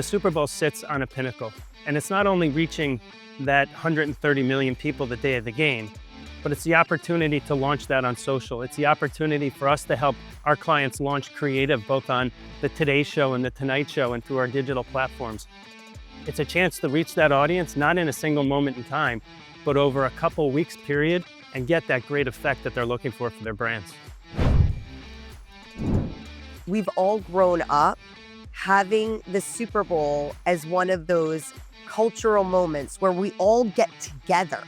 the Super Bowl sits on a pinnacle. And it's not only reaching that 130 million people the day of the game, but it's the opportunity to launch that on social. It's the opportunity for us to help our clients launch creative, both on the Today Show and the Tonight Show and through our digital platforms. It's a chance to reach that audience, not in a single moment in time, but over a couple weeks period, and get that great effect that they're looking for their brands. We've all grown up having the Super Bowl as one of those cultural moments where we all get together,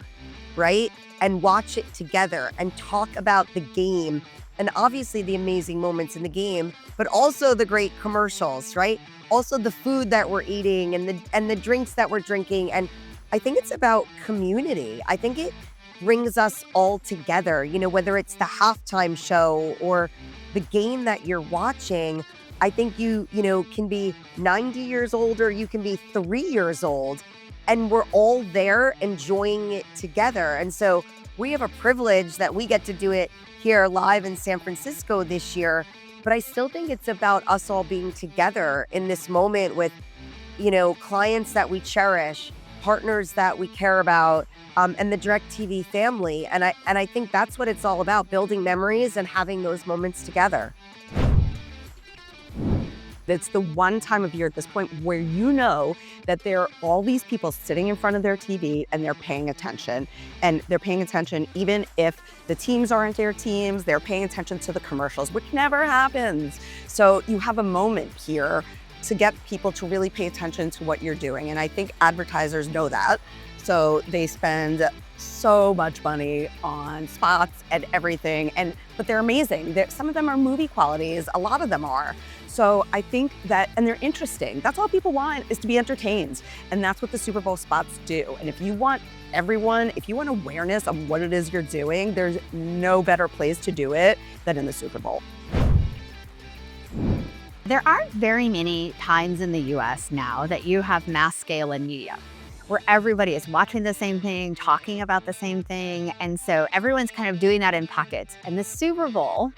right? And watch it together and talk about the game, and obviously the amazing moments in the game, but also the great commercials, right? Also the food that we're eating and the drinks that we're drinking. And I think it's about community. I think it brings us all together, whether it's the halftime show or the game that you're watching. I think you can be 90 years old or you can be 3 years old, and we're all there enjoying it together. And so we have a privilege that we get to do it here live in San Francisco this year. But I still think it's about us all being together in this moment with, clients that we cherish, partners that we care about, and the DirecTV family. And I think that's what it's all about, building memories and having those moments together. It's the one time of year at this point where that there are all these people sitting in front of their TV and they're paying attention. And they're paying attention even if the teams aren't their teams, they're paying attention to the commercials, which never happens. So you have a moment here to get people to really pay attention to what you're doing. And I think advertisers know that. So they spend so much money on spots and everything, but they're amazing. Some of them are movie qualities, a lot of them are. So I think that, and they're interesting. That's all people want, is to be entertained. And that's what the Super Bowl spots do. And if you want awareness of what it is you're doing, there's no better place to do it than in the Super Bowl. There aren't very many times in the US now that you have mass scale in media, where everybody is watching the same thing, talking about the same thing. And so everyone's kind of doing that in pockets. And the Super Bowl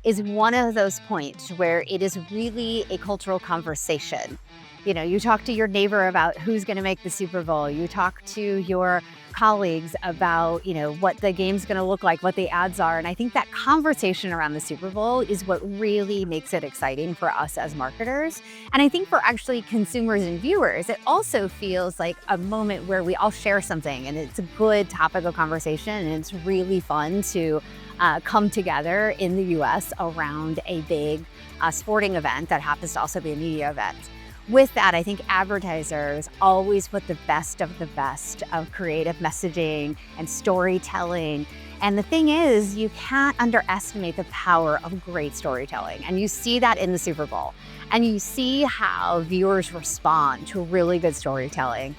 is one of those points where it is really a cultural conversation. You talk to your neighbor about who's going to make the Super Bowl. You talk to your colleagues about, what the game's going to look like, what the ads are. And I think that conversation around the Super Bowl is what really makes it exciting for us as marketers. And I think for actually consumers and viewers, it also feels like a moment where we all share something, and it's a good topic of conversation, and it's really fun to come together in the US around a big sporting event that happens to also be a media event. With that, I think advertisers always put the best of creative messaging and storytelling. And the thing is, you can't underestimate the power of great storytelling. And you see that in the Super Bowl. And you see how viewers respond to really good storytelling.